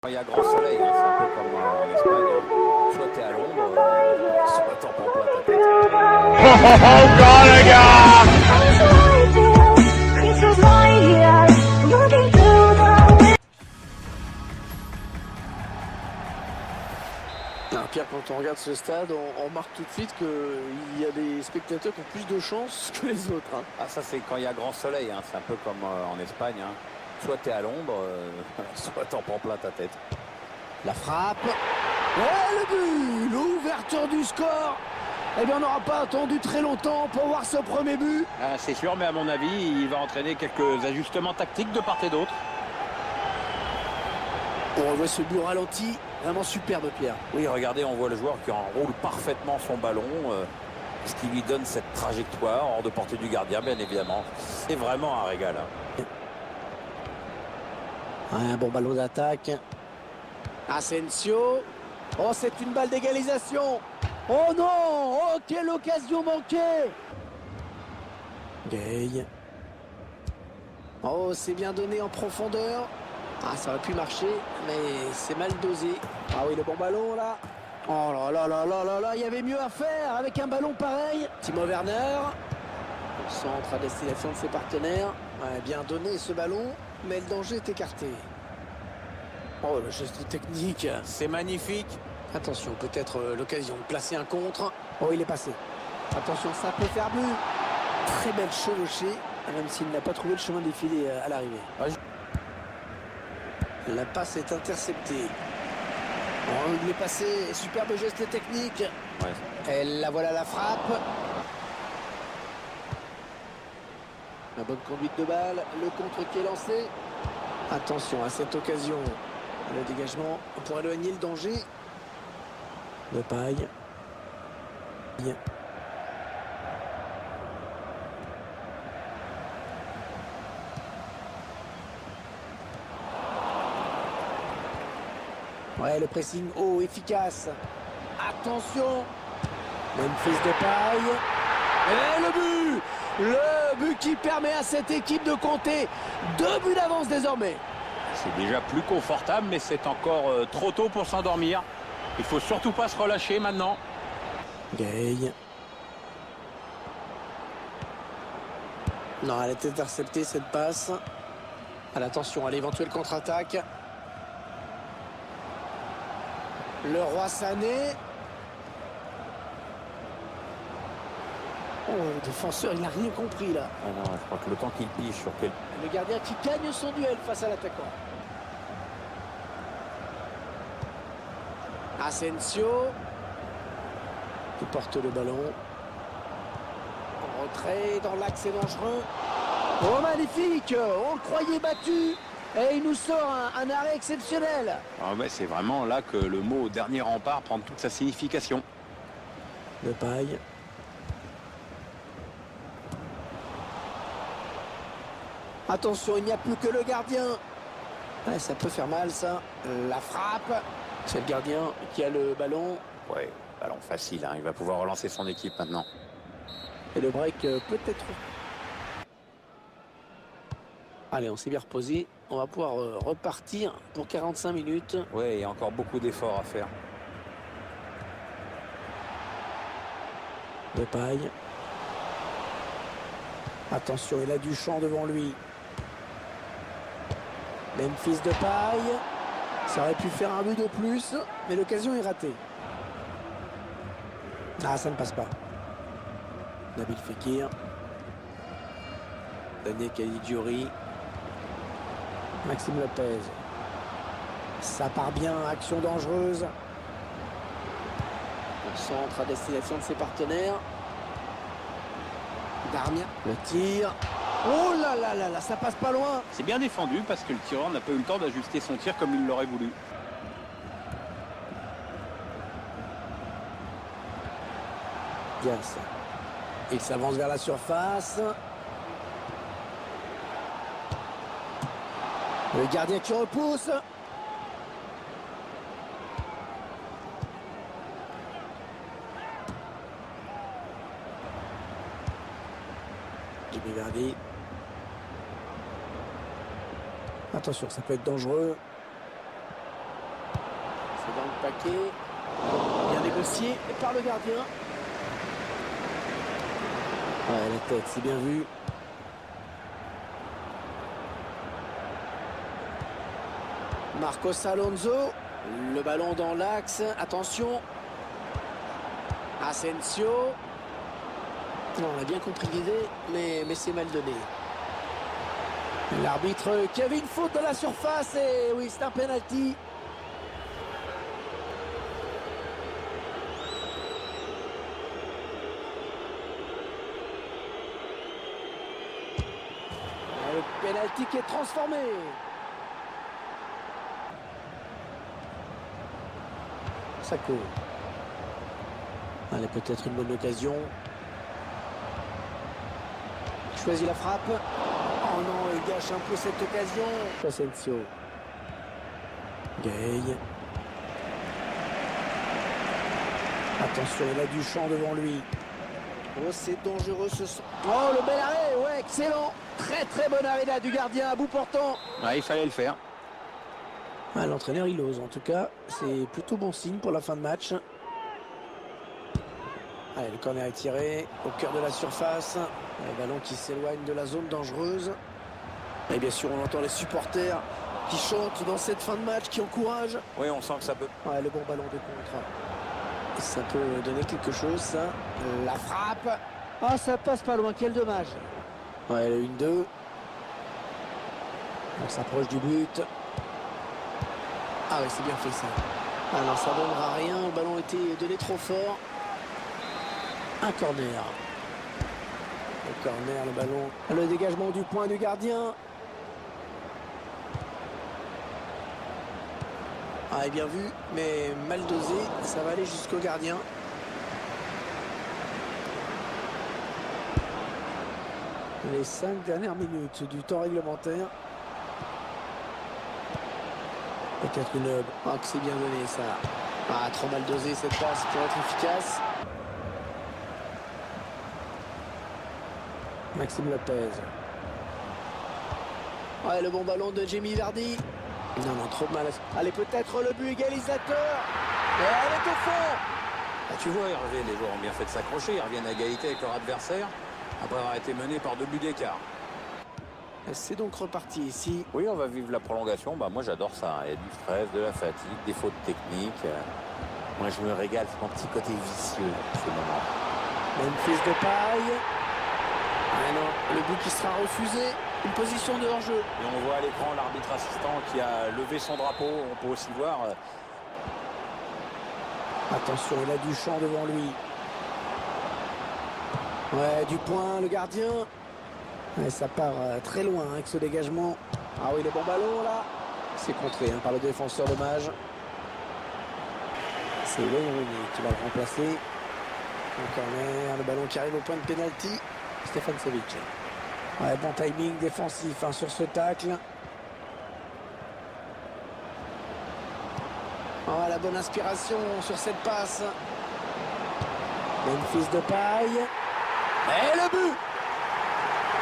Quand il y a grand soleil, hein, c'est un peu comme en Espagne, hein. Soit t'es à l'ombre, soit t'en prends plein ta tête. Encore les gars! Alors Pierre, quand on regarde ce stade, on remarque tout de suite qu'il y a des spectateurs qui ont plus de chance que les autres. Hein. Ah, ça c'est quand il y a grand soleil, hein, c'est un peu comme en Espagne, hein. Soit t'es à l'ombre, soit t'en prends plein ta tête. La frappe. Et le but! L'ouverture du score. Eh bien, on n'aura pas attendu très longtemps pour voir ce premier but. Ah, c'est sûr, mais à mon avis, il va entraîner quelques ajustements tactiques de part et d'autre. On revoit ce but ralenti. Vraiment superbe, Pierre. Oui, regardez, on voit le joueur qui enroule parfaitement son ballon, ce qui lui donne cette trajectoire hors de portée du gardien, bien évidemment. C'est vraiment un régal. Hein. Un bon ballon d'attaque. Asensio. Oh, c'est une balle d'égalisation. Oh non! Oh, quelle occasion manquée! Gay. Oh, c'est bien donné en profondeur. Ah, ça aurait pu marcher, mais c'est mal dosé. Ah oui, le bon ballon, là. Oh là là là là là là, il y avait mieux à faire avec un ballon pareil. Timo Werner. Centre à destination de ses partenaires. Ouais, bien donné ce ballon, mais le danger est écarté. Oh, le geste technique. C'est magnifique. Attention, peut-être l'occasion de placer un contre. Oh, il est passé. Attention, ça peut faire but. Très belle chevauchée, même s'il n'a pas trouvé le chemin défilé à l'arrivée. La passe est interceptée. Oh, il est passé. Superbe geste technique. Ouais. Et la voilà la frappe. La bonne conduite de balle. Le contre qui est lancé. Attention à cette occasion. Le dégagement pour éloigner le danger. De paille. Ouais, le pressing haut, efficace. Attention. Memphis de paille. Et le but! Le but qui permet à cette équipe de compter 2 buts d'avance désormais. C'est déjà plus confortable, mais c'est encore trop tôt pour s'endormir. Il faut surtout pas se relâcher maintenant. Gay. Non, elle est interceptée cette passe. Attention à l'éventuelle contre-attaque. Le Roi Sané. Oh, le défenseur, il n'a rien compris là. Ah non, je crois que le temps qu'il pige sur quel... Le gardien qui gagne son duel face à l'attaquant. Asensio. Qui porte le ballon. En retrait, dans l'axe, c'est dangereux. Oh, magnifique! On le croyait battu. Et il nous sort un arrêt exceptionnel. Ah ouais, c'est vraiment là que le mot dernier rempart prend toute sa signification. De paille. Attention, il n'y a plus que le gardien. Ouais, ça peut faire mal, ça. La frappe. C'est le gardien qui a le ballon. Ouais, ballon facile, hein. Il va pouvoir relancer son équipe maintenant. Et le break peut-être. Allez, on s'est bien reposé. On va pouvoir repartir pour 45 minutes. Ouais, il y a encore beaucoup d'efforts à faire. De paille. Attention, il a du champ devant lui. Memphis de paille. Ça aurait pu faire un but de plus, mais l'occasion est ratée. Ah, ça ne passe pas. Nabil Fekir. Daniel Caligiuri. Maxime Lopez. Ça part bien, action dangereuse. On centre à destination de ses partenaires. Darmian, le tir. Oh là là là là, ça passe pas loin. C'est bien défendu parce que le tireur n'a pas eu le temps d'ajuster son tir comme il l'aurait voulu. Diaz. Il s'avance vers la surface. Le gardien qui repousse. Jimmy Vardy. Attention, ça peut être dangereux. C'est dans le paquet. Bien négocié par le gardien. Ouais, la tête, c'est bien vu. Marcos Alonso. Le ballon dans l'axe. Attention. Asensio. Non, on a bien compris l'idée, mais c'est mal donné. L'arbitre qui avait une faute dans la surface. Et oui, c'est un penalty. Le penalty qui est transformé. Sako. Allez, peut-être une bonne occasion. Choisit la frappe. Oh non, il gâche un peu cette occasion. Asensio. Gay. Attention, il a du champ devant lui. Oh, c'est dangereux ce son. Oh, le bel arrêt. Ouais, excellent. Très très bon arrêt là du gardien à bout portant. Ouais, il fallait le faire. Ah, l'entraîneur il ose en tout cas. C'est plutôt bon signe pour la fin de match. Allez, le corner est tiré au cœur de la surface. Le ballon qui s'éloigne de la zone dangereuse. Et bien sûr, on entend les supporters qui chantent dans cette fin de match, qui encouragent. Oui, on sent que ça peut. Ouais, le bon ballon de contre. Ça peut donner quelque chose, ça. La frappe. Ah, ça passe pas loin, quel dommage. Ouais, le 1-2. On s'approche du but. Ah oui, c'est bien fait ça. Ah non, ça ne donnera rien. Le ballon était donné trop fort. Un corner. Le corner, le ballon. Le dégagement du point du gardien. Ah, et bien vu, mais mal dosé. Ça va aller jusqu'au gardien. Les 5 dernières minutes du temps réglementaire. Peut-être une... Ah, que c'est bien donné ça. Ah, trop mal dosé cette passe pour être efficace. Maxime Lopez. Ouais, le bon ballon de Jamie Vardy. Non, non, trop de mal. Allez, peut-être le but égalisateur. Et elle est au fond. Ah, tu vois, Hervé, les joueurs ont bien fait de s'accrocher. Ils reviennent à égalité avec leur adversaire après avoir été menés par 2 buts d'écart. C'est donc reparti ici. Oui, on va vivre la prolongation. Bah, moi, j'adore ça. Il y a du stress, de la fatigue, des fautes techniques. Moi, je me régale. C'est mon petit côté vicieux, ces moments. Memphis Depay. Ah non, le but qui sera refusé. Une position de hors-jeu. Et on voit à l'écran l'arbitre assistant qui a levé son drapeau. On peut aussi voir... Attention, il a du champ devant lui. Ouais, du point, le gardien. Ouais, ça part très loin avec ce dégagement. Ah oui, le bon ballon là. C'est contré par le défenseur, dommage. C'est Wayne qui va le remplacer. Le corner, le ballon qui arrive au point de pénalty. Stefan Savic. Ouais, bon timing défensif sur ce tacle. Oh, la bonne inspiration sur cette passe. Memphis Depay. Et le but.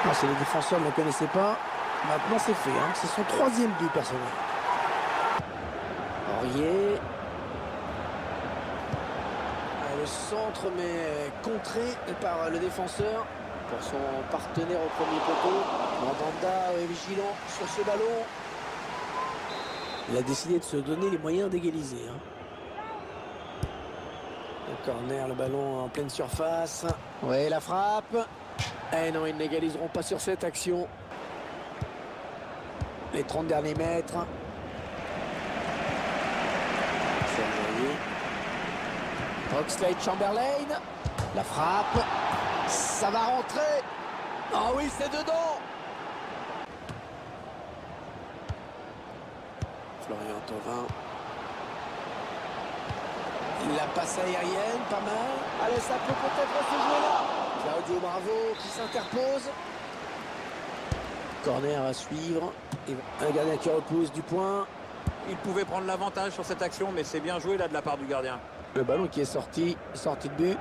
Ah, si les défenseurs ne le connaissaient pas, maintenant c'est fait. C'est son 3e but personnel. Aurier. Le centre mais contré par le défenseur pour son partenaire au premier poteau. Mandanda est vigilant sur ce ballon. Il a décidé de se donner les moyens d'égaliser. Le corner, le ballon en pleine surface. Ouais, la frappe. Eh non, ils n'égaliseront pas sur cette action. Les 30 derniers mètres. Oxlade Chamberlain. La frappe. Ça va rentrer. Ah oui, c'est dedans. Florian Thauvin. La passe aérienne, pas mal. Allez, ça peut peut-être se jouer là. Claudio Bravo qui s'interpose. Corner à suivre. Et un gardien qui repousse du point. Il pouvait prendre l'avantage sur cette action, mais c'est bien joué là de la part du gardien. Le ballon qui est sorti de but.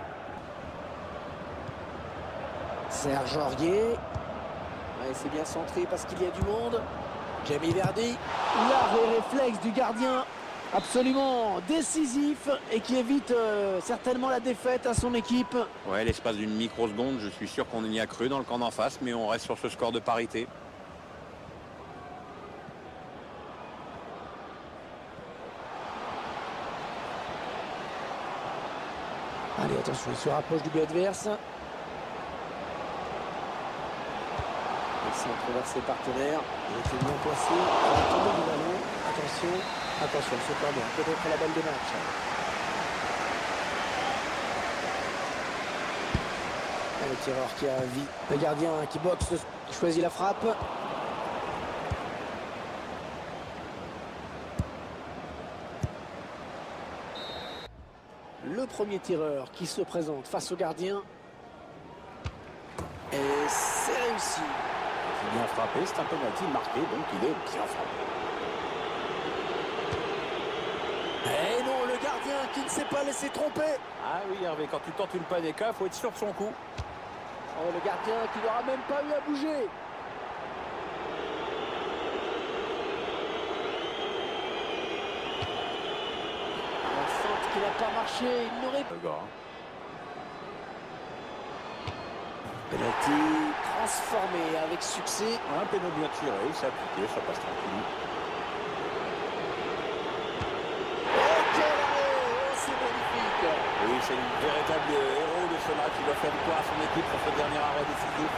Serge Aurier. Ouais, c'est bien centré parce qu'il y a du monde. Jamie Vardy. L'arrêt réflexe du gardien. Absolument décisif et qui évite certainement la défaite à son équipe. Ouais, l'espace d'une microseconde, je suis sûr qu'on y a cru dans le camp d'en face, mais on reste sur ce score de parité. Allez, attention, il se rapproche du but adverse. Il centre vers ses partenaires. Il était bien placé. Il va tomber du ballon. Attention, attention, c'est pas bien. Peut-être la balle de match. Et le tireur qui a vie. Le gardien qui boxe, qui choisit la frappe. Le premier tireur qui se présente face au gardien. Et c'est réussi. C'est bien frappé, c'est un penalty marqué, donc il est bien frappé. Et non, le gardien qui ne s'est pas laissé tromper. Ah oui, Hervé, quand tu tentes une panenka, il faut être sûr de son coup. Oh, le gardien qui n'aura même pas eu à bouger. La feinte qui n'a pas marché, il n'aurait pas. Le gars, hein. Penalty transformé avec succès. Un péno bien tiré, c'est appliqué, ça passe tranquille. Oh, quel arrêt! Oh, c'est magnifique! Oui, c'est le véritable héros de ce match. Il a fait victoire à son équipe pour ce dernier arrêt décisif.